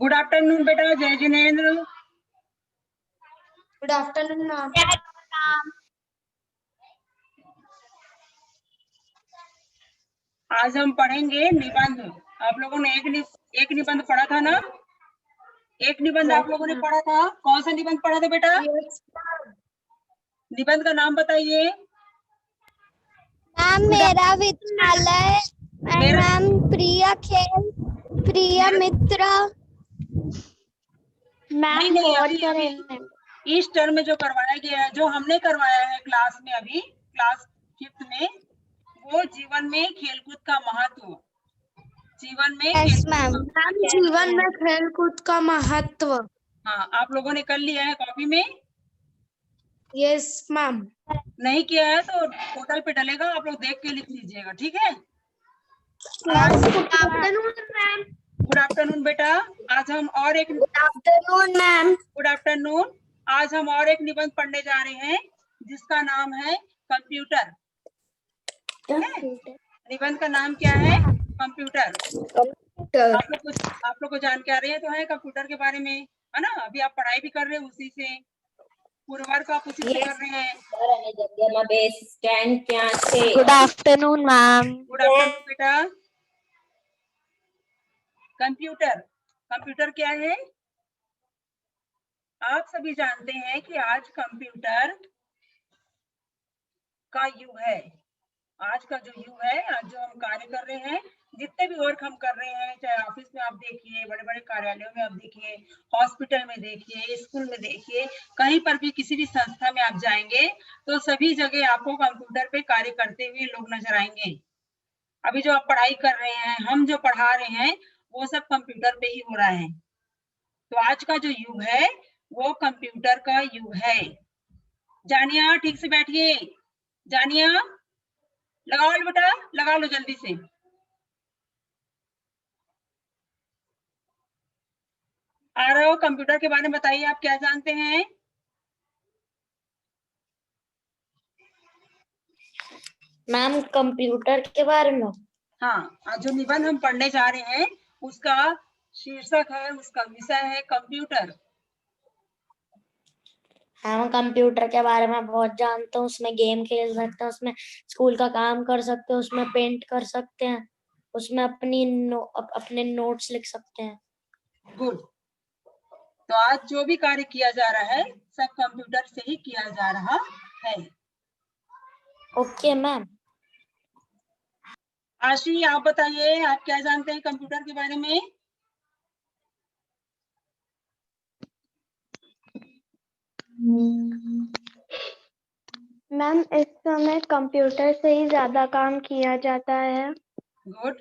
Good afternoon बेटा, जय Jinendra. Good afternoon ma'am. आज हम पढ़ेंगे निबंध। आप लोगों ने एक निबंध पढ़ा था ना? एक निबंध आप लोगों ने पढ़ा था। कौन सा निबंध पढ़ा था बेटा? निबंध का नाम बताइए। मैम मेरा विद्यालय, मैम प्रिय खेल, प्रिय मित्र। मैम अभी इस टर्म में जो करवाया गया है, जो हमने करवाया है क्लास में, अभी क्लास 5th में, वो जीवन में खेलकूद का महत्व। जीवन में जीवन में खेलकूद का महत्व। हाँ, आप लोगों ने कर लिया है कॉपी में? Yes ma'am. नहीं किया है तो पोर्टल पे डलेगा, आप लोग देख के लिख लीजिएगा, ठीक है? गुड आफ्टरनून बेटा। आज हम और एक good afternoon ma'am. Good afternoon. आज हम और एक निबंध पढ़ने जा रहे हैं जिसका नाम है कंप्यूटर। निबंध का नाम क्या है? कंप्यूटर। आप लोग को जानकारी है तो है कंप्यूटर के बारे में, है ना? अभी आप पढ़ाई भी कर रहे हैं उसी से, पूरे वर्क आप उसी से कर रहे हैं। Good afternoon ma'am. Good afternoon बेटा। कंप्यूटर क्या है? आप सभी जानते हैं कि आज कंप्यूटर का युग है। आज का जो युग है, आज जो हम कार्य कर रहे हैं, जितने भी वर्क हम कर रहे हैं, चाहे ऑफिस में आप देखिए, बड़े बड़े कार्यालयों में आप देखिए, हॉस्पिटल में देखिए, स्कूल में देखिए, कहीं पर भी किसी भी संस्था में आप जाएंगे तो सभी जगह आपको कंप्यूटर पे कार्य करते हुए लोग नजर आएंगे। अभी जो आप पढ़ाई कर रहे हैं, हम जो पढ़ा रहे हैं, वो सब कंप्यूटर पे ही हो रहा है। तो आज का जो युग है वो कंप्यूटर का युग है। जानिया, ठीक से बैठिए। जानिया, लगाओ बेटा, लगा लो जल्दी से। आ रहे हो? कंप्यूटर के बारे में बताइए, आप क्या जानते हैं? मैम कंप्यूटर के बारे में, हाँ, आज जो निबंध हम पढ़ने जा रहे हैं उसका शीर्षक है, उसका विषय है कंप्यूटर। हम कंप्यूटर के बारे में बहुत जानते हैं। उसमें गेम खेल सकते हैं, उसमें स्कूल का काम कर सकते हैं, उसमें पेंट कर सकते हैं, उसमें अपने नोट्स लिख सकते हैं। गुड। तो आज जो भी कार्य किया जा रहा है सब कंप्यूटर से ही किया जा रहा है। Okay ma'am. आशी, आप बताइए, आप क्या जानते हैं कंप्यूटर के बारे में? मैम इस समय कंप्यूटर से ही ज्यादा काम किया जाता है। गुड।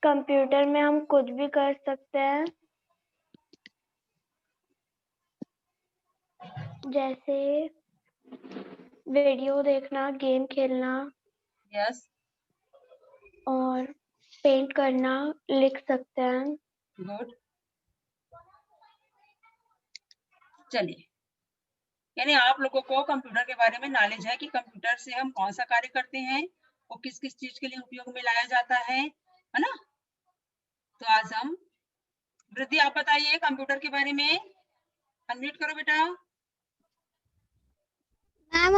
कंप्यूटर में हम कुछ भी कर सकते हैं, जैसे वीडियो देखना, गेम खेलना, यस। और पेंट करना, लिख सकते हैं। गुड। चलिए, यानी आप लोगों को कंप्यूटर के बारे में नॉलेज है कि कंप्यूटर से हम कौन सा कार्य करते हैं और किस किस चीज के लिए उपयोग में लाया जाता है ना? तो आज हम, वृद्धि आप बताइए कंप्यूटर के बारे में। अनम्यूट करो बेटा। मैम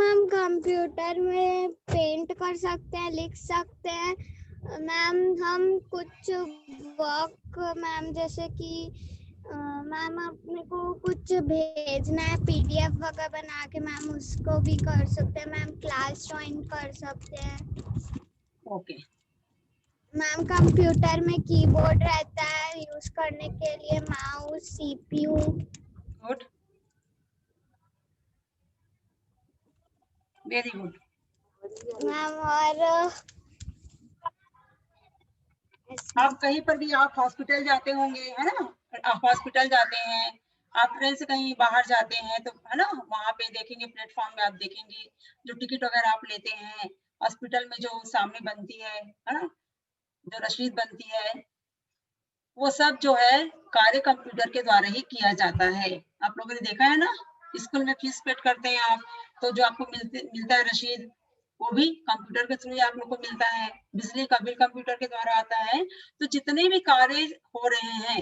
हम कंप्यूटर में पेंट कर सकते हैं, लिख सकते हैं। मैम हम कुछ वर्क, मैम जैसे कि मैम अपने को कुछ भेजना है, पीडीएफ वगैरह बना के, मैम उसको भी कर सकते हैं। मैम क्लास ज्वाइन कर सकते हैं। ओके। मैम कंप्यूटर में कीबोर्ड रहता है यूज करने के लिए, mouse, CPU. Good, very good ma'am. और आप कहीं पर भी, आप हॉस्पिटल जाते होंगे, है ना? आप हॉस्पिटल जाते हैं, आप ट्रेन से कहीं बाहर जाते हैं तो, है ना, वहां पे देखेंगे, प्लेटफॉर्म में आप देखेंगे जो टिकट वगैरह आप लेते हैं, हॉस्पिटल में जो सामने बनती है ना, जो रसीद बनती है, वो सब जो है कार्य कंप्यूटर के द्वारा ही किया जाता है। आप लोगों ने देखा है ना, स्कूल में फीस पेड करते हैं आप, तो जो आपको मिलता है रसीद, वो भी कंप्यूटर के थ्रू आप लोग को मिलता है। बिजली का बिल कंप्यूटर के द्वारा आता है। तो जितने भी कार्य हो रहे हैं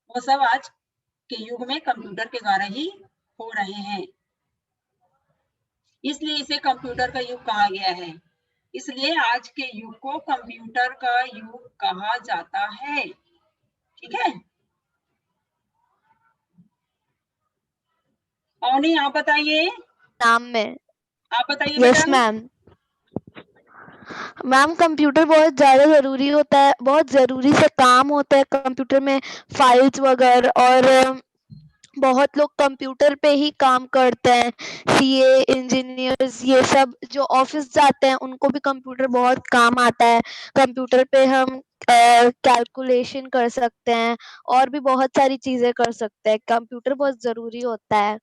वो सब आज के युग में कंप्यूटर के द्वारा ही हो रहे हैं। इसलिए इसे कंप्यूटर का युग कहा गया है। इसलिए आज के युग को कंप्यूटर का युग कहा जाता है। ठीक है, और नहीं आप बताइए, नाम में। आप बताइए यस बेटा। मैम। मैम कंप्यूटर बहुत ज़्यादा ज़रूरी होता है, बहुत ज़रूरी से काम होता है कंप्यूटर में, फाइल्स वगैरह, और बहुत लोग कंप्यूटर पे ही काम करते हैं। सीए, इंजीनियर्स, ये सब जो ऑफिस जाते हैं उनको भी कंप्यूटर बहुत काम आता है। कंप्यूटर पे हम कैलकुलेशन कर सकते हैं और भी बहुत सारी चीज़ें कर सकते हैं। कंप्यूटर बहुत ज़रूरी होता है।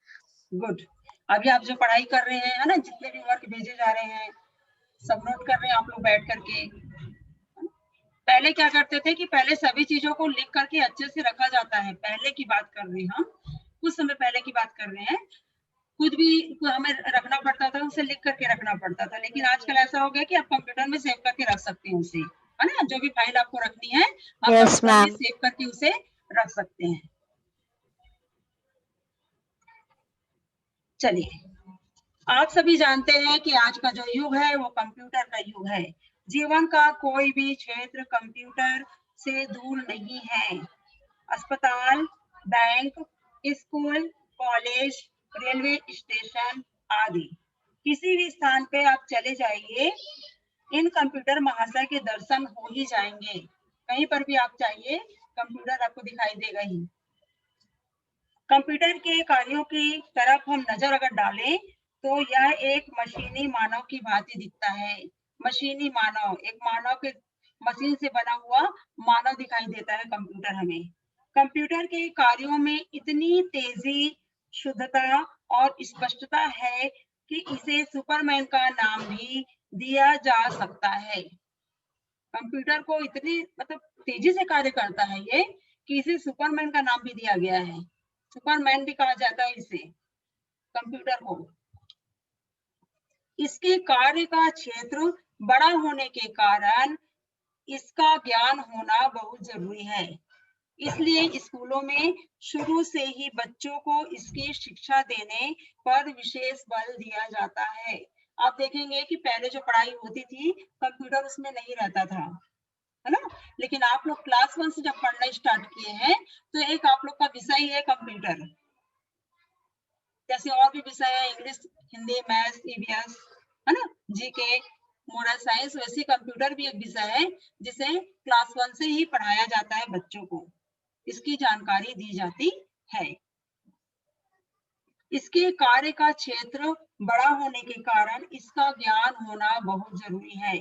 गुड। अभी आप जो पढ़ाई कर रहे हैं, है ना, जितने भी वर्क भेजे जा रहे हैं सब नोट कर रहे हैं आप लोग बैठ करके। पहले क्या करते थे कि पहले सभी चीजों को लिख करके अच्छे से रखा जाता है। पहले की बात कर रहे हैं हम, कुछ समय पहले की बात कर रहे हैं। खुद भी हमें रखना पड़ता था, उसे लिख करके रखना पड़ता था। लेकिन आजकल ऐसा हो गया कि आप कंप्यूटर में सेव करके रख सकते हैं उसे, है ना। जो भी फाइल आपको रखनी है आप यस कंप्यूटर में मैम। सेव करके उसे रख सकते हैं। चलिए, आप सभी जानते हैं कि आज का जो युग है वो कंप्यूटर का युग है। जीवन का कोई भी क्षेत्र कंप्यूटर से दूर नहीं है। अस्पताल, bank, school, college, railway station आदि किसी भी स्थान पे आप चले जाइए, इन कंप्यूटर महाशय के दर्शन हो ही जाएंगे। कहीं पर भी आप जाइए कंप्यूटर आपको दिखाई देगा ही। कंप्यूटर के कार्यों की तरफ हम नजर अगर डालें तो यह एक मशीनी मानव की भांति दिखता है। मशीनी मानव, एक मानव के मशीन से बना हुआ मानव दिखाई देता है कंप्यूटर हमें। कंप्यूटर के कार्यों में इतनी तेजी, शुद्धता और स्पष्टता है कि इसे सुपरमैन का नाम भी दिया जा सकता है। कंप्यूटर को इतनी मतलब तेजी से कार्य करता है ये कि इसे सुपरमैन का नाम भी दिया गया है। सुपरमैन भी कहा जाता है इसे, कंप्यूटर को। इसके कार्य का क्षेत्र बड़ा होने के कारण इसका ज्ञान होना बहुत जरूरी है। इसलिए स्कूलों में शुरू से ही बच्चों को इसकी शिक्षा देने पर विशेष बल दिया जाता है। आप देखेंगे कि पहले जो पढ़ाई होती थी कंप्यूटर उसमें नहीं रहता था, है ना। लेकिन आप लोग क्लास 1 से जब पढ़ना स्टार्ट किए हैं तो एक आप लोग का विषय है कंप्यूटर। जैसे और भी विषय है, इंग्लिश, हिंदी, मैथ्स, ईवीएस, है ना, जीके, मोरल साइंस, वैसे कंप्यूटर भी एक विषय है जिसे क्लास 1 से ही पढ़ाया जाता है बच्चों को, इसकी जानकारी दी जाती है। इसके कार्य का क्षेत्र बड़ा होने के कारण इसका ज्ञान होना बहुत जरूरी है।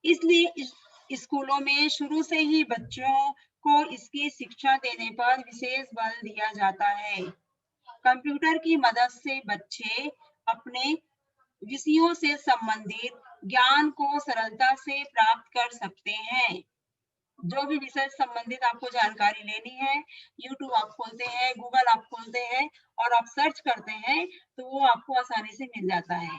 इसलिए स्कूलों में शुरू से ही बच्चों को इसकी शिक्षा देने पर विशेष बल दिया जाता है। कंप्यूटर की मदद से बच्चे अपने विषयों से संबंधित ज्ञान को सरलता से प्राप्त कर सकते हैं। जो भी विषय संबंधित आपको जानकारी लेनी है, यूट्यूब आप खोलते हैं, गूगल आप खोलते हैं और आप सर्च करते हैं तो वो आपको आसानी से मिल जाता है।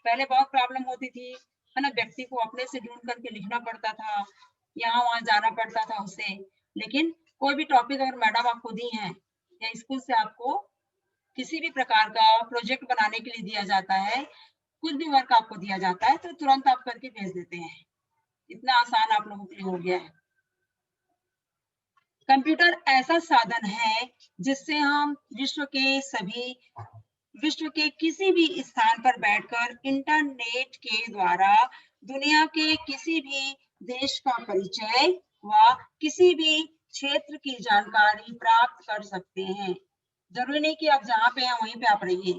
पहले बहुत प्रॉब्लम होती थी, है ना, व्यक्ति को अपने से ढूंढ करके लिखना पड़ता था, यहाँ वहां जाना पड़ता था उसे। लेकिन कोई भी टॉपिक अगर मैडम आपको दी है या स्कूल से आपको किसी भी प्रकार का प्रोजेक्ट बनाने के लिए दिया जाता है, कुछ भी वर्क आपको दिया जाता है तो तुरंत आप करके भेज देते हैं। इतना आसान आप लोगों के लिए हो गया है। कंप्यूटर ऐसा साधन है जिससे हम विश्व के किसी भी स्थान पर बैठकर इंटरनेट के द्वारा दुनिया के किसी भी देश का परिचय व किसी भी क्षेत्र की जानकारी प्राप्त कर सकते हैं। जरूरी नहीं कि आप जहाँ पे हैं वहीं पे आप रहिए,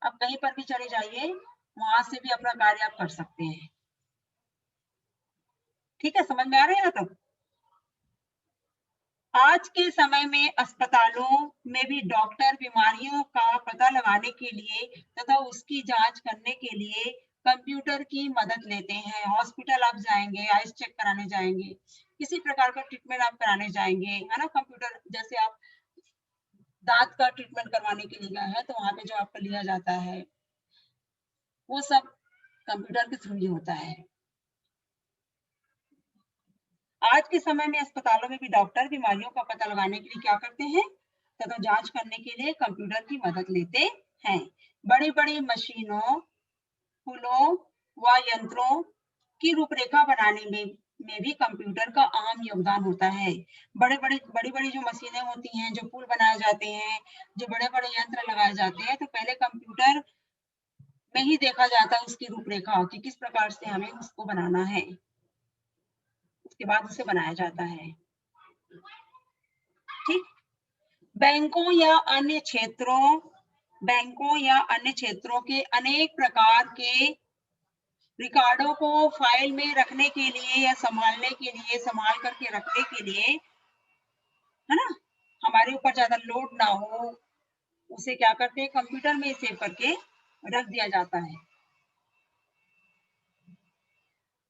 आप कहीं पर भी चले जाइए, वहां से भी अपना कार्य आप कर सकते हैं। ठीक है, समझ में आ रहा है ना। तो आज के समय में अस्पतालों में भी डॉक्टर बीमारियों का पता लगाने के लिए तथा उसकी जांच करने के लिए कंप्यूटर की मदद लेते हैं। हॉस्पिटल आप जाएंगे, आइस चेक कराने जाएंगे, किसी प्रकार का ट्रीटमेंट आप कराने जाएंगे, है ना, कंप्यूटर, जैसे आप दांत का ट्रीटमेंट करवाने के लिए गए हैं तो वहां पे जो आपका लिया जाता है वो सब कंप्यूटर के थ्रू ही होता है। आज के समय में अस्पतालों में भी डॉक्टर बीमारियों का पता लगाने के लिए क्या करते हैं, तथा जांच करने के लिए कंप्यूटर की मदद लेते हैं। बड़ी बड़ी मशीनों, पुलों व यंत्रों की रूपरेखा बनाने में भी कंप्यूटर का अहम योगदान होता है। बड़ी बड़ी जो मशीनें होती हैं, जो पुल बनाए जाते हैं, जो बड़े बड़े यंत्र लगाए जाते हैं, तो पहले कंप्यूटर में ही देखा जाता है उसकी रूपरेखा कि किस प्रकार से हमें उसको बनाना है, उसके बाद उसे बनाया जाता है। ठीक। बैंकों या अन्य क्षेत्रों के अनेक प्रकार के रिकॉर्डों को फाइल में रखने के लिए या संभाल करके रखने के लिए, है ना, हमारे ऊपर ज्यादा लोड ना हो, उसे क्या करते हैं, कंप्यूटर में सेव करके रख दिया जाता है।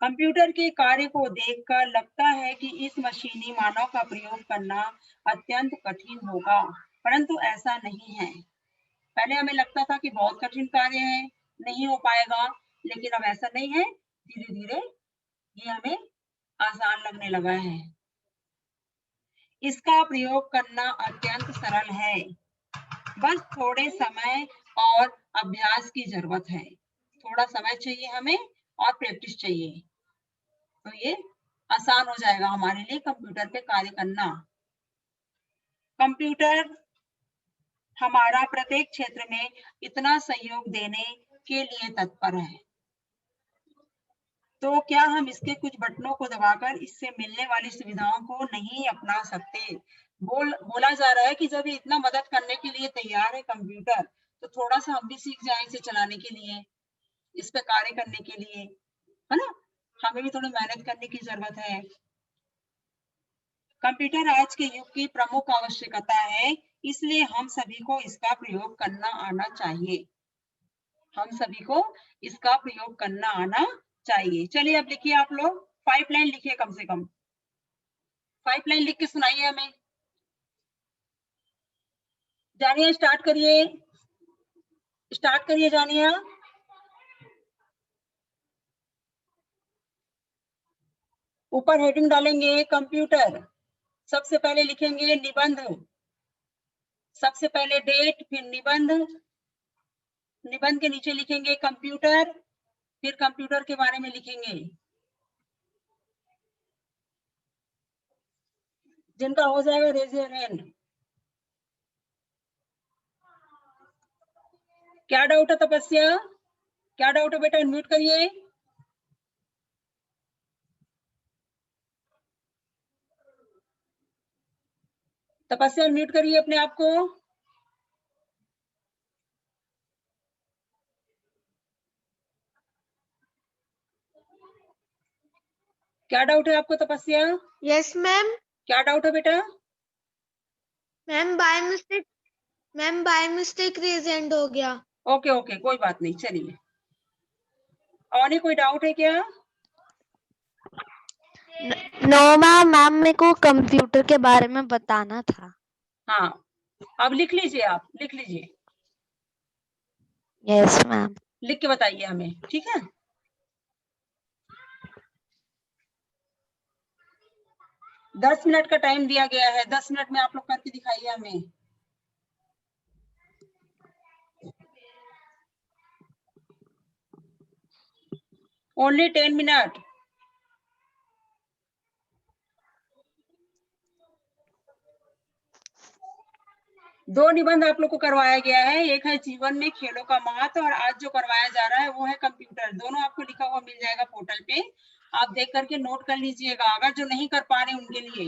कंप्यूटर के कार्य को देखकर लगता है कि इस मशीनी मानव का प्रयोग करना अत्यंत कठिन होगा, परंतु ऐसा नहीं है। पहले हमें लगता था कि बहुत कठिन कार्य है, नहीं हो पाएगा, लेकिन अब ऐसा नहीं है। धीरे धीरे ये हमें आसान लगने लगा है। इसका प्रयोग करना अत्यंत सरल है, बस थोड़े समय और अभ्यास की जरूरत है। थोड़ा समय चाहिए हमें और प्रैक्टिस चाहिए, तो ये आसान हो जाएगा हमारे लिए कंप्यूटर पे कार्य करना। कंप्यूटर हमारा प्रत्येक क्षेत्र में इतना सहयोग देने के लिए तत्पर है, तो क्या हम इसके कुछ बटनों को दबाकर इससे मिलने वाली सुविधाओं को नहीं अपना सकते? बोला जा रहा है कि जब ये इतना मदद करने के लिए तैयार है कंप्यूटर, तो थोड़ा सा हम भी सीख जाएं इसे चलाने के लिए, इस पे कार्य करने के लिए, है ना। हमें भी थोड़ी मेहनत करने की जरूरत है। कंप्यूटर आज के युग की प्रमुख आवश्यकता है, इसलिए हम सभी को इसका प्रयोग करना आना चाहिए। हम सभी को इसका प्रयोग करना आना चाहिए। चलिए अब लिखिए आप लोग, 5 लाइन लिखिए, कम से कम 5 लाइन लिख के सुनाइए हमें। जानिया स्टार्ट करिए जानिया। ऊपर हेडिंग डालेंगे कंप्यूटर, सबसे पहले लिखेंगे निबंध, सबसे पहले डेट, फिर निबंध, निबंध के नीचे लिखेंगे कंप्यूटर, फिर कंप्यूटर के बारे में लिखेंगे। जिनका हो जाएगा रेज योर हैंड। क्या डाउट है तपस्या, क्या डाउट है बेटा, अनम्यूट करिए। तपस्या अनम्यूट करिए अपने आप को। क्या डाउट है आपको तपस्या? Yes ma'am. क्या डाउट है बेटा? Ma'am by mistake raise hand हो गया। ओके ओके, कोई बात नहीं, चलिए। और नहीं कोई डाउट है क्या? नो मैम, मेरे को कंप्यूटर के बारे में बताना था। हाँ, अब लिख लीजिए, आप लिख लीजिए। Yes ma'am. लिख के बताइए हमें, ठीक है। दस मिनट का टाइम दिया गया है, 10 मिनट में आप लोग करके दिखाइए हमें। Only 10 minute. दो निबंध आप लोग को करवाया गया है, एक है जीवन में खेलों का महत्व, और आज जो करवाया जा रहा है वो है कंप्यूटर। दोनों आपको लिखा हुआ मिल जाएगा पोर्टल पे, आप देख करके नोट कर लीजिएगा, अगर जो नहीं कर पा रहे उनके लिए।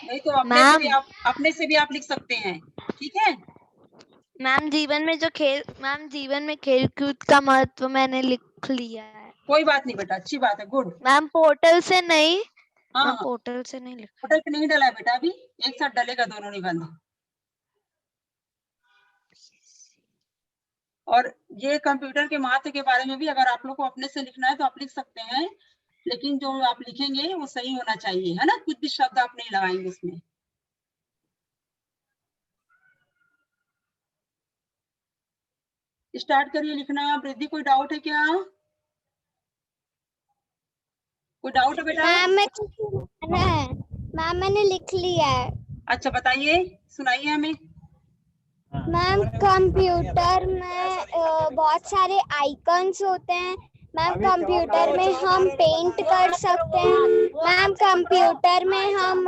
नहीं तो अपने से भी आप लिख सकते हैं, ठीक है। मैम जीवन में खेल कूद का महत्व मैंने लिख लिया है। कोई बात नहीं बेटा, अच्छी बात है, गुड। मैम पोर्टल से नहीं, हाँ, पोर्टल से नहीं लिखा। पोर्टल पे नहीं डाला है बेटा, अभी एक साथ डालेगा दोनों निबंध। और ये कंप्यूटर के महत्व के बारे में भी अगर आप लोग को अपने से लिखना है तो आप लिख सकते हैं, लेकिन जो आप लिखेंगे वो सही होना चाहिए, है ना, कुछ भी शब्द आप नहीं लगाएंगे उसमें। स्टार्ट करिए लिखना। वृद्धि, कोई डाउट है क्या? कोई डाउट है बेटा? मैम मैं कुछ लिखना है। मैम मैंने लिख लिया है। अच्छा बताइए, सुनाइए हमें। मैम कंप्यूटर में बहुत सारे आइकन्स होते हैं। मैम कंप्यूटर में हम पेंट कर सकते हैं। मैम कंप्यूटर में हम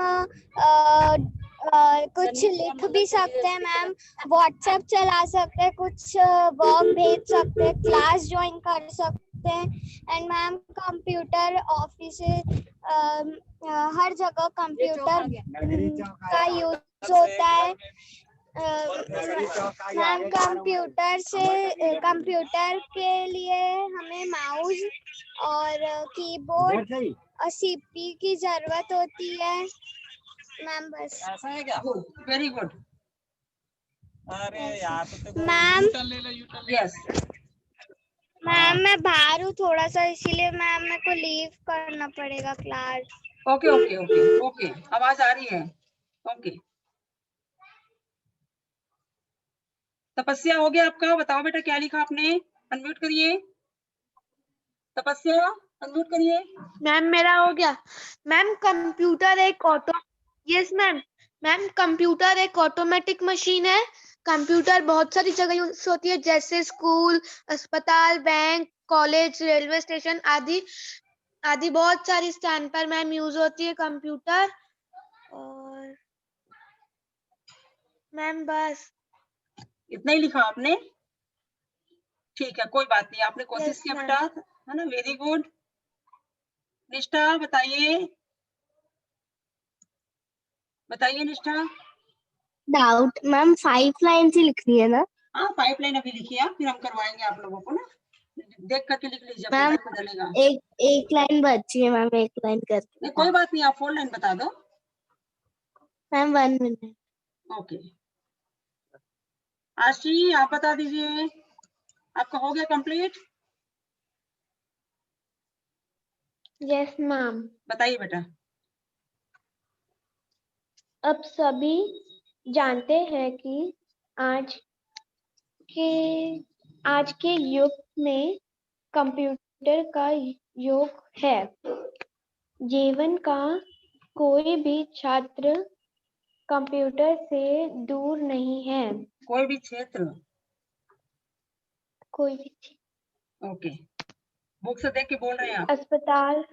कुछ लिख भी सकते हैं। मैम व्हाट्सएप चला सकते हैं, कुछ वर्क भेज सकते हैं, क्लास ज्वाइन कर सकते हैं। एंड मैम कंप्यूटर ऑफिस हर जगह कंप्यूटर का यूज होता है। मैम कंप्यूटर के लिए हमें माउस और कीबोर्ड और सीपी की जरूरत होती है। मैम बस। ऐसा है क्या? Very good. अरे यार तो मैम यस। मैम मैं बाहर हूँ थोड़ा सा, इसीलिए मैम मेरे को लीव करना पड़ेगा class. Okay okay okay okay, आवाज आ रही है। ओके, तपस्या हो गया आपका? बताओ बेटा क्या लिखा आपने? अनम्यूट करिए। तपस्या अनम्यूट करिए। मैम मेरा हो गया। मैम कंप्यूटर एक यस मैम। मैम कंप्यूटर एक ऑटोमेटिक मशीन है। कंप्यूटर बहुत सारी जगह यूज होती है, जैसे स्कूल, अस्पताल, बैंक, कॉलेज, रेलवे स्टेशन आदि आदि बहुत सारी स्थान पर मैम यूज होती है कंप्यूटर। और मैम बस इतना ही लिखा आपने? ठीक है, कोई बात नहीं, आपने कोशिश Yes, किया ma'am. बेटा, है ना? Very good. निष्ठा बताइए, बताइए निष्ठा। डाउट मैम 5 लाइन ही लिखनी है ना? हाँ, पाइपलाइन अभी लिखिए आप, फिर हम करवाएंगे आप लोगों को ना। देख करके लिख लीजिए, मैम अपने बदलेगा। एक लाइन बची है मैम, एक लाइन करके नहीं कोई बात नहीं, आप 4 लाइन बता दो। Ma'am 1 minute. ओके, आशी आप बता दीजिए, आपका हो गया कंप्लीट? Yes ma'am. बताइए बेटा। अब सभी जानते हैं कि आज के युग में कंप्यूटर का योग है। जीवन का कोई भी छात्र कंप्यूटर से दूर नहीं है। कोई भी क्षेत्र? कोई भी ओके, बुक से देख के बोल रहे हैं आप? अस्पताल,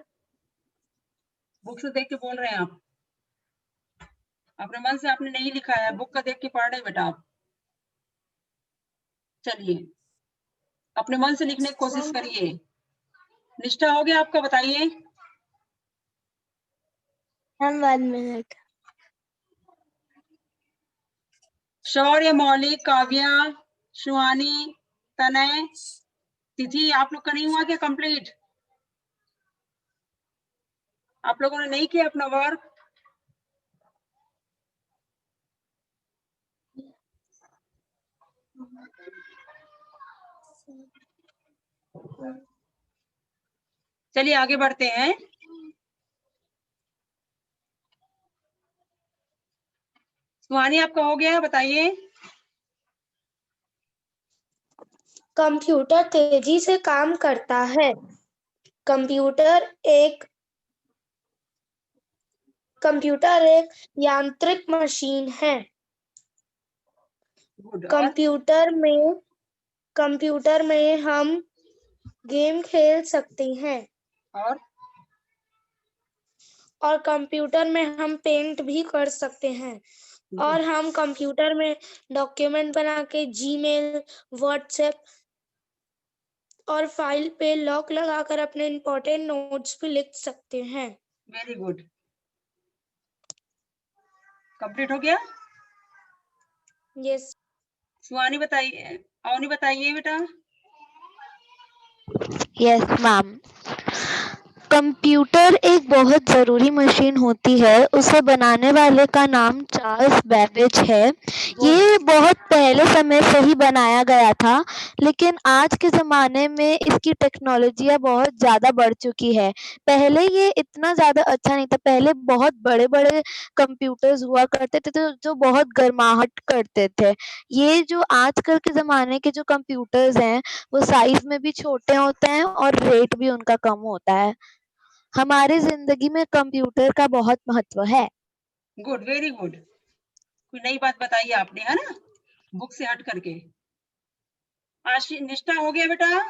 बुक से देख के बोल रहे हैं आप? अपने मन से आपने नहीं लिखा है, बुक का देख के पढ़ रहे बेटा आप। चलिए, अपने मन से लिखने की कोशिश करिए। निष्ठा हो गया आपका? बताइए। Ma'am 1 minute. शौर्य, मौलिक, काव्या, सुहानी, तनय, तिथि, आप लोग का नहीं हुआ क्या कंप्लीट? आप लोगों ने नहीं किया अपना वर्क? चलिए आगे बढ़ते हैं। सुहानी आपका हो गया? बताइए। कंप्यूटर तेजी से काम करता है। कंप्यूटर एक यांत्रिक मशीन है। गुड। कंप्यूटर में हम गेम खेल सकते हैं। और कंप्यूटर में हम पेंट भी कर सकते हैं। और हम कंप्यूटर में डॉक्यूमेंट बना के जीमेल, व्हाट्सएप और फाइल पे लॉक लगाकर अपने इंपॉर्टेंट नोट्स भी लिख सकते हैं। वेरी गुड, कंप्लीट हो गया? यस। सुहानी बताइए, अवनी बताइए बेटा। Yes ma'am. कंप्यूटर एक बहुत ज़रूरी मशीन होती है। उसे बनाने वाले का नाम चार्ल्स बेबेज है। ये बहुत पहले समय से ही बनाया गया था, लेकिन आज के ज़माने में इसकी टेक्नोलॉजियाँ बहुत ज़्यादा बढ़ चुकी है। पहले ये इतना ज़्यादा अच्छा नहीं था। पहले बहुत बड़े-बड़े कंप्यूटर्स हुआ करते थे जो बहुत गर्माहट करते थे। ये जो आजकल के ज़माने के जो कंप्यूटर्स हैं, वो साइज़ में भी छोटे होते हैं और रेट भी उनका कम होता है। हमारी ज़िंदगी में कंप्यूटर का बहुत महत्व है। Good, very good. कोई नई बात बताई आपने, है ना, बुक से हट करके। निष्ठा हो गया बेटा,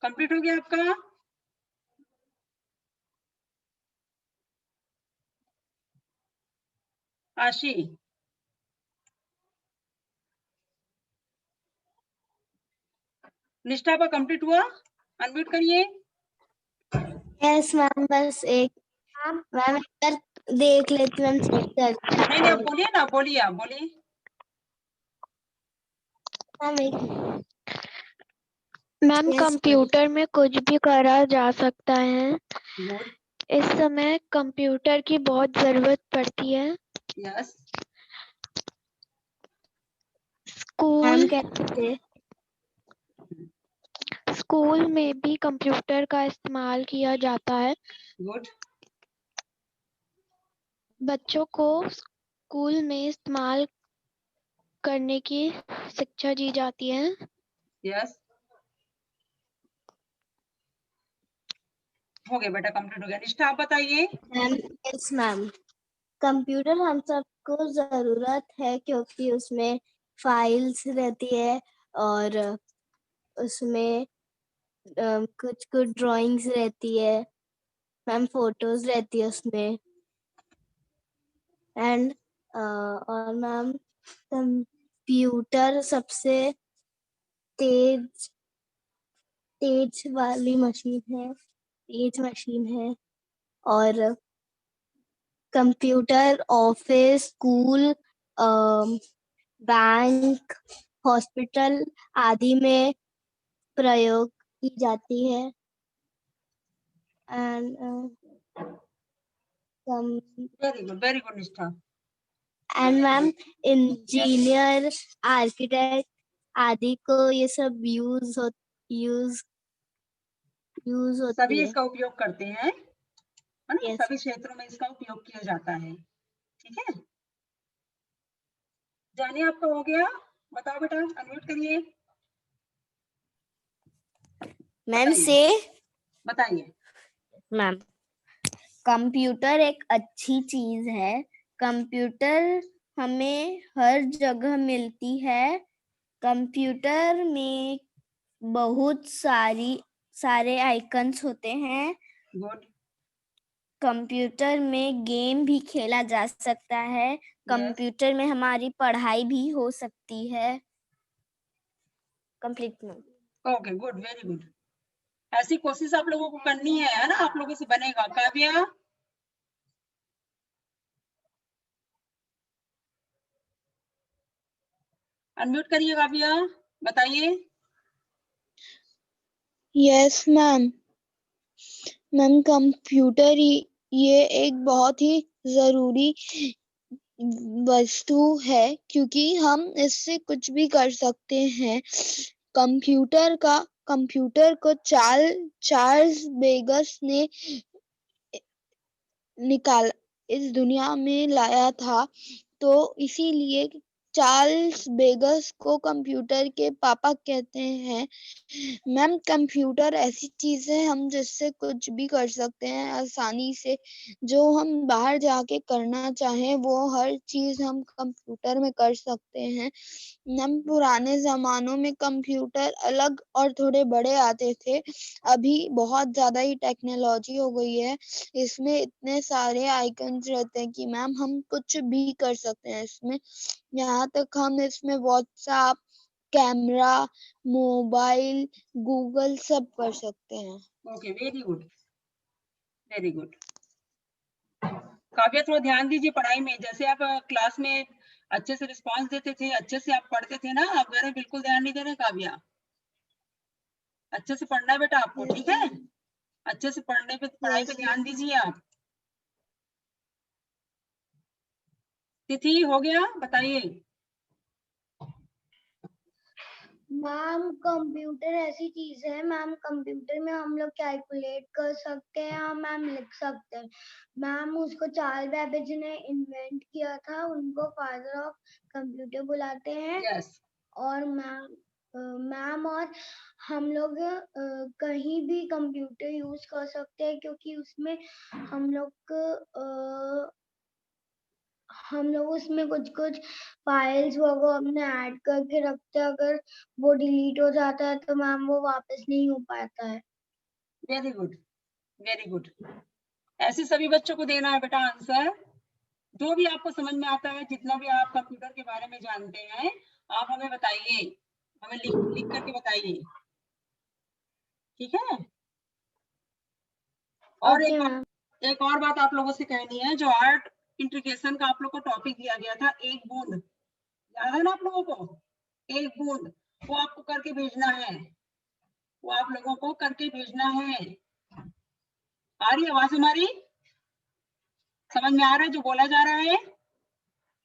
कंप्लीट हो गया आपका? आशी, निष्ठा का कंप्लीट हुआ? अनम्यूट करिए। यस मैम, बस एक मैम एक बार देख लेती हूँ, चेक करती नहीं नहीं, आप बोलिए ना, बोलिए, आप बोलिए। हूँ। मैम, Yes, कंप्यूटर में कुछ भी करा जा सकता है। गुड, इस समय कंप्यूटर की बहुत ज़रूरत पड़ती है। यस, मैम स्कूल कहते थे। स्कूल में भी कंप्यूटर का इस्तेमाल किया जाता है। गुड, बच्चों को स्कूल में इस्तेमाल करने की शिक्षा दी जाती है। यस, हो गया बेटा, कंप्लीट हो गया। निष्ठा आप बताइए। मैम यस मैम, कंप्यूटर हम सबको जरूरत है क्योंकि उसमें फाइल्स रहती है और उसमें कुछ कुछ ड्राइंग्स रहती है मैम, फोटोज रहती है उसमें। एंड और मैम कंप्यूटर सबसे तेज तेज वाली मशीन है और computer office, school, bank, hospital आदि में प्रयोग की जाती है। एंड वेरी गुड निष्ठा। मैम इंजीनियर, आर्किटेक्ट आदि को ये सब यूज होती सभी है। इसका उपयोग करते हैं, है ना, यस सभी क्षेत्रों में इसका उपयोग किया जाता है। ठीक है, जानिए आपका हो गया। बताओ बेटा, अनम्यूट करिए। मैम बताइए, से बताइए। मैम कंप्यूटर एक अच्छी चीज है। कंप्यूटर हमें हर जगह मिलती है। कंप्यूटर में बहुत सारे आइकन्स होते हैं। गुड, कंप्यूटर में गेम भी खेला जा सकता है। कंप्यूटर में हमारी पढ़ाई भी हो सकती है। Complete ma'am. Okay, good, very good. ऐसी कोशिश आप लोगों को करनी है ना, आप लोगों से बनेगा। काव्या, अनम्यूट करिए काव्या, बताइए। Yes ma'am. मैम कंप्यूटर ये एक बहुत ही जरूरी वस्तु है क्योंकि हम इससे कुछ भी कर सकते हैं। कंप्यूटर को चार्ल्स बेगस ने इस दुनिया में लाया था, तो इसीलिए चार्ल्स बेगस को कंप्यूटर के पापा कहते हैं। मैम कंप्यूटर ऐसी चीज है हम जिससे कुछ भी कर सकते हैं आसानी से। जो हम बाहर जाके करना चाहें वो हर चीज हम कंप्यूटर में कर सकते हैं। मैम पुराने जमानों में कंप्यूटर अलग और थोड़े बड़े आते थे। अभी बहुत ज्यादा ही टेक्नोलॉजी हो गई है। इसमें इतने सारे आइकन्स रहते हैं कि मैम हम कुछ भी कर सकते हैं इसमें। यहाँ तक हम इसमें व्हाट्सएप, कैमरा, मोबाइल, गूगल सब कर सकते हैं। Okay, very good, very good. Kavya, थोड़ा ध्यान दीजिए पढ़ाई में। जैसे आप क्लास में अच्छे से रिस्पांस देते थे, अच्छे से आप पढ़ते थे ना, आप घर में बिल्कुल ध्यान नहीं दे रहे काव्या। अच्छे से पढ़ना है बेटा आपको, ठीक है। अच्छे से पढ़ने पे, पढ़ाई पे ध्यान दीजिए आप। तिथि हो गया, बताइए। मैम कंप्यूटर ऐसी चीज है मैम, कंप्यूटर में हम लोग कैलकुलेट कर सकते हैं और मैम लिख सकते हैं। मैम उसको चार्ल्स बेबेज ने इन्वेंट किया था, उनको फादर ऑफ कंप्यूटर बुलाते हैं। यस, और मैम और हम लोग कहीं भी कंप्यूटर यूज कर सकते हैं, क्योंकि उसमें हम लोग उसमें कुछ कुछ फाइल्स वगैरह अपने ऐड करके रखते हैं। अगर वो डिलीट हो जाता है तो मैम वो वापस नहीं हो पाता है। Very good, very good. ऐसे सभी बच्चों को देना है बेटा आंसर। जो भी आपको समझ में आता है, जितना भी आप कंप्यूटर के बारे में जानते हैं, आप हमें बताइए, हमें लिख करके बताइए, ठीक है। और ओके मैम। एक और बात आप लोगों से कहनी है, जो आर्ट इंटीग्रेशन का आप लोग को टॉपिक दिया गया था, एक बूंद, याद है ना आप लोगों को? एक बूंद, वो आपको करके भेजना है, वो आप लोगों को करके भेजना है। आ रही आवाज हमारी? समझ में आ रहा है जो बोला जा रहा है?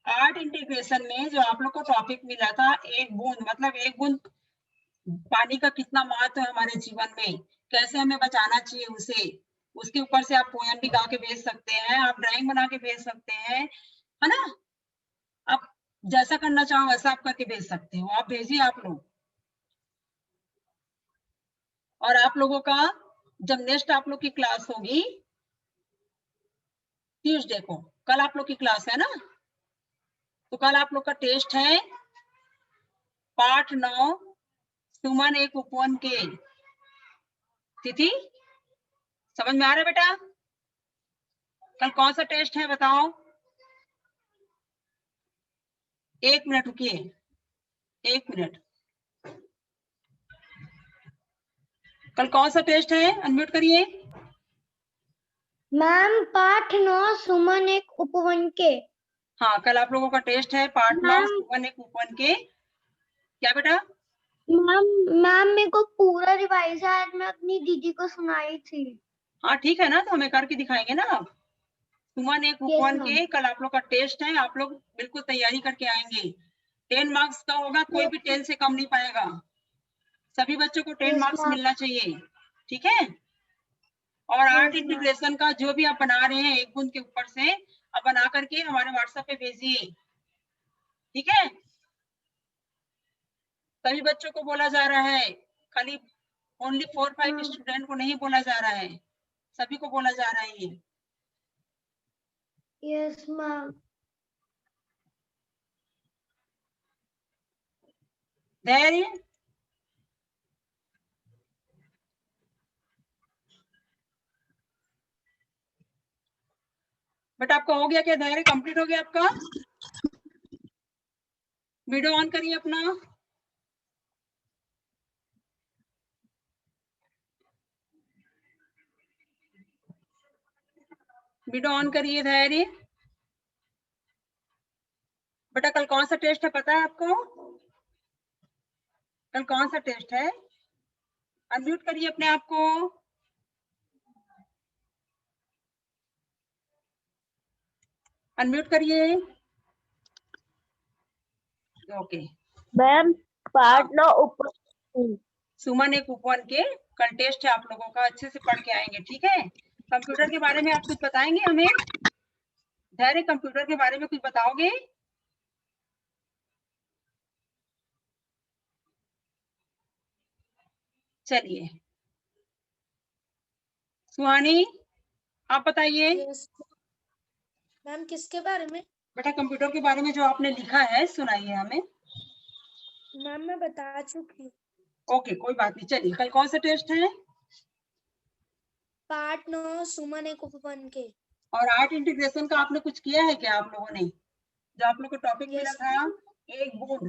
आर्ट इंटीग्रेशन में जो आप लोग को टॉपिक मिला था, एक बूंद, मतलब एक बूंद पानी का कितना महत्व है हमारे जीवन में, कैसे हमें बचाना चाहिए उसे। उसके ऊपर से आप पोयम भी गा के भेज सकते हैं, आप ड्राइंग बना के भेज सकते हैं, है ना। आप जैसा करना चाहो वैसा आप करके भेज सकते हो, आप भेजिए आप लोग। और आप लोगों का जब नेक्स्ट आप लोग की क्लास होगी ट्यूसडे को, कल आप लोग की क्लास है ना, तो कल आप लोग का टेस्ट है पाठ 9 सुमन एक उपवन के। तिथि समझ में आ रहा है बेटा? कल कौन सा टेस्ट है बताओ? एक मिनट रुकिए, एक मिनट। कल कौन सा टेस्ट है? अनम्यूट करिए। मैम पाठ 9 सुमन एक उपवन के। हाँ, कल आप लोगों का टेस्ट है पाठ 9 मैम सुमन एक उपवन के। क्या बेटा? मैम मेरे को पूरा रिवाइज है, आज मैं अपनी दीदी को सुनाई थी। हाँ ठीक है ना, तो हमें करके दिखाएंगे ना आप। सुमन एक यस उपवन मैम। के, कल आप लोग का टेस्ट है, आप लोग बिल्कुल तैयारी करके आएंगे। 10 मार्क्स का होगा, कोई भी 10 से कम नहीं पाएगा, सभी बच्चों को 10 यस मार्क्स मैम। मिलना चाहिए, ठीक है। और आर्ट यस मैम। इंटीग्रेशन का जो भी आप बना रहे हैं एक बूंद के ऊपर से, आप बना करके हमारे व्हाट्सएप पे भेजिए, ठीक है। सभी बच्चों को बोला जा रहा है, खाली ओनली 4-5 स्टूडेंट को नहीं बोला जा रहा है, सभी को बोला जा रहा है ये। Yes ma'am. धैर्य, बट आपका हो गया क्या? धैर्य कंप्लीट हो गया आपका? वीडियो ऑन करिए अपना। वीडियो ऑन करिए धैर्य। बेटा कल कौन सा टेस्ट है पता है आपको? कल कौन सा टेस्ट है? अनम्यूट करिए अपने आप को। अनम्यूट करिए। ओके मैम पार्ट 9 ऊपर सुमन एक उपवन के, कल टेस्ट है आप लोगों का, अच्छे से पढ़ के आएंगे, ठीक है। कंप्यूटर के बारे में आप कुछ बताएंगे हमें? धैर्य कंप्यूटर के बारे में कुछ बताओगे? चलिए सुहानी आप बताइए। यस मैम, किसके बारे में? बेटा कंप्यूटर के बारे में जो आपने लिखा है सुनाइए हमें। मैम मैं बता चुकी। ओके कोई बात नहीं, चलिए कल कौन सा टेस्ट है? पार्ट 9 सुमन एक उपवन के। और आर्ट इंटीग्रेशन का आपने कुछ किया है क्या आप लोगों ने? जो आप लोग को टॉपिक मिला यस था एक बूंद,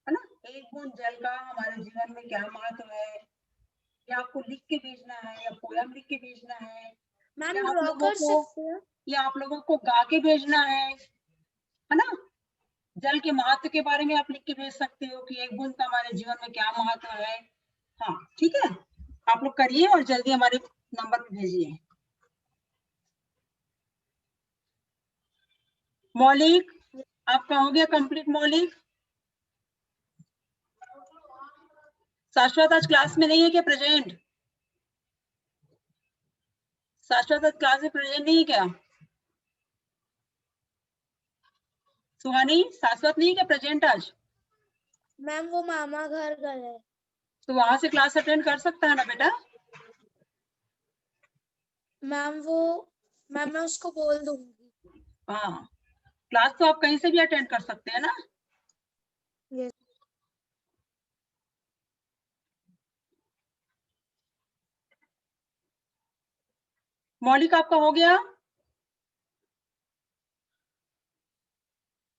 है ना, एक बूंद जल का हमारे जीवन में क्या महत्व है, या आपको लिख के भेजना है, या पोयम लिख के भेजना है, मैम, या आप ड्रॉ लोगों कर को, सकते हैं। या आप लोगों को गा के भेजना है ना। जल के महत्व के बारे में आप लिख के भेज सकते हो कि एक बूंद का हमारे जीवन में क्या महत्व है। हाँ ठीक है, आप लोग करिए और जल्दी हमारे नंबर पे भेजिए। मौलिक आपका हो गया कंप्लीट। मौलिक शाश्वत आज क्लास में नहीं है क्या प्रेजेंट? शाश्वत आज क्लास में प्रेजेंट नहीं है क्या? सुहानी शाश्वत नहीं है क्या प्रेजेंट आज? मैम वो मामा घर गए। तो वहां से क्लास अटेंड कर सकता है ना बेटा? मैम मैं उसको बोल दूंगी। हाँ, क्लास तो आप कहीं से भी अटेंड कर सकते हैं ना। Yes. मौलिक आपका हो गया?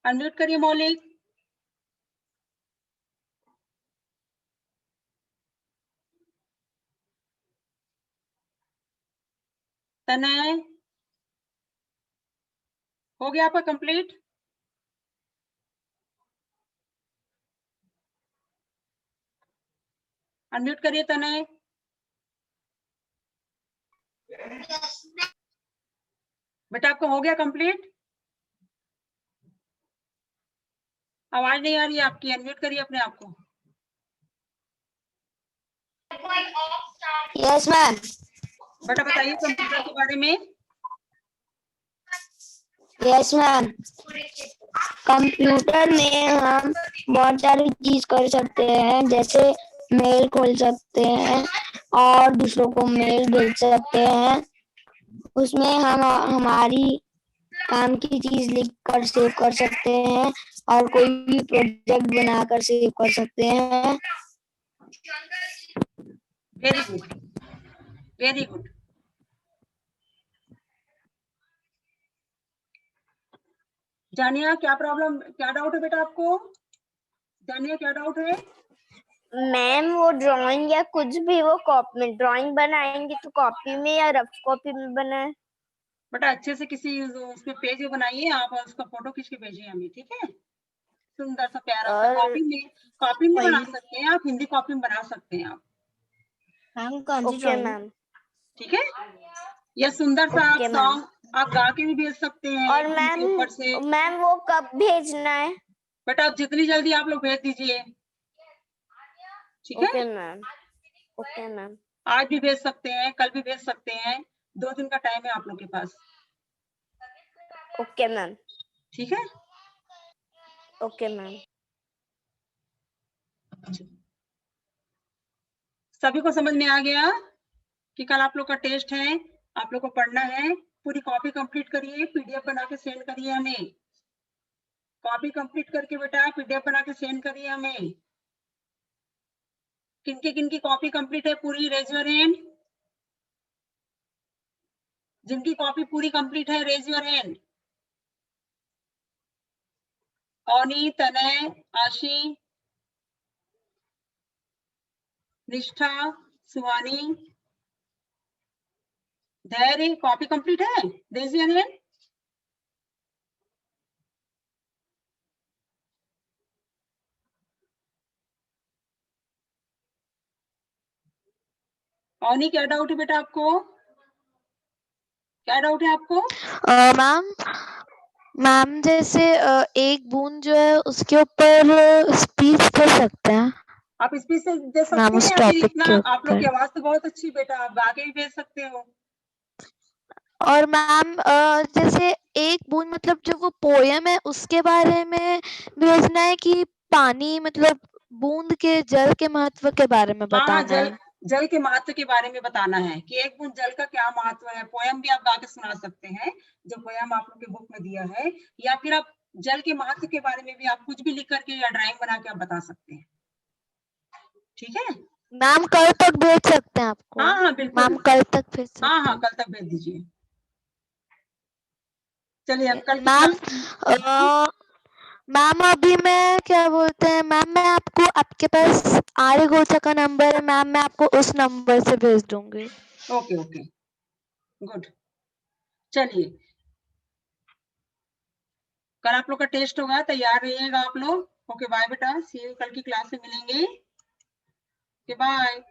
अनम्यूट करिए मौलिक। तनय हो गया आपका कंप्लीट? अनम्यूट करिए तनय। बेटा आपका हो गया कंप्लीट? आवाज नहीं आ रही है आपकी, अनम्यूट करिए अपने आप को। Yes ma'am. बेटा बताइए कंप्यूटर के बारे में। Yes ma'am. कंप्यूटर में हम बहुत सारी चीज कर सकते हैं, जैसे मेल खोल सकते हैं और दूसरों को मेल भेज सकते हैं। उसमें हम हमारी काम की चीज लिख कर सेव कर सकते हैं और कोई भी प्रोजेक्ट बनाकर सेव कर सकते हैं। Very good, very good. जानिया क्या प्रॉब्लम, क्या डाउट है बेटा आपको? जानिया क्या डाउट है? मैम वो ड्राइंग या कुछ भी वो कॉपी में ड्राइंग बनाएंगे तो कॉपी में या रफ कॉपी में बनाए? बेटा अच्छे से किसी उसमें पेज बनाइए आप और उसका फोटो खींच के भेजिए हमें, ठीक है? सुंदर सा प्यारा सा और कॉपी में बना सकते हैं आप, हिंदी कॉपी में बना सकते हैं आप। मैम कौन सी ओके ड्राइंग? मैम। ठीक है, या सुंदर सा आप ओके मैम। सॉन्ग आप गा के भी भेज सकते हैं और उनके ऊपर से। मैम वो कब भेजना है? बेटा आप जितनी जल्दी आप लोग भेज दीजिए, ठीक है? Okay ma'am. Okay ma'am. आज भी भेज सकते हैं, कल भी भेज सकते हैं, 2 दिन का टाइम है आप लोग के पास, ओके मैम। ठीक है? Okay ma'am. सभी को समझ में आ गया कि कल आप लोग का टेस्ट है, आप लोग को पढ़ना है। पूरी कॉपी कंप्लीट करिए, पीडीएफ बना के सेंड करिए हमें। कॉपी कंप्लीट करके बेटा पीडीएफ बना के सेंड करिए हमें। किनकी कॉपी कंप्लीट है पूरी, रेज योर हैंड। जिनकी कॉपी पूरी कंप्लीट है रेज योर हैंड। औनी, तनय, आशी, निष्ठा, सुहानी, धैर्य, कॉपी कंप्लीट है, रेज योर हैंड। औनी क्या डाउट है बेटा आपको? क्या डाउट है आपको? मैम मैम जैसे एक बूंद जो है उसके ऊपर स्पीच कर सकते हैं आप स्पीच से दे सकते मैम, हैं उस या फिर टॉपिक इतना, के आप लोग की ऊपर। आवाज तो बहुत अच्छी बेटा, आप गा के भी भेज सकते हो। और मैम जैसे एक बूंद मतलब जो वो पोयम है उसके बारे में भेजना है कि पानी मतलब बूंद के जल के महत्व के बारे में हाँ, बताना है? जल के महत्व के बारे में बताना है कि एक बूंद जल का क्या महत्व है। पोयम भी आप गा के सुना सकते हैं, जो पोयम आप लोग के बुक में दिया है, या फिर आप जल के महत्व के बारे में भी आप कुछ भी लिख करके या ड्राइंग बना के आप बता सकते हैं, ठीक है? मैम कल तक भेज सकते हैं आपको? हाँ बिल्कुल। मैम कल तक भेज सकते हाँ हैं? कल तक भेज दीजिए। चलिए अब कल की मैम क्लास। मैम अभी मैं क्या बोलते हैं मैम, मैं आपको आपके पास आर्य गोचा का नंबर है मैम, मैं आपको उस नंबर से भेज दूंगी। Okay okay good. चलिए कल आप लोग का टेस्ट होगा, तैयार रहिएगा आप लोग। ओके बाय बेटा, सी यू, कल की क्लास में मिलेंगे। Okay bye.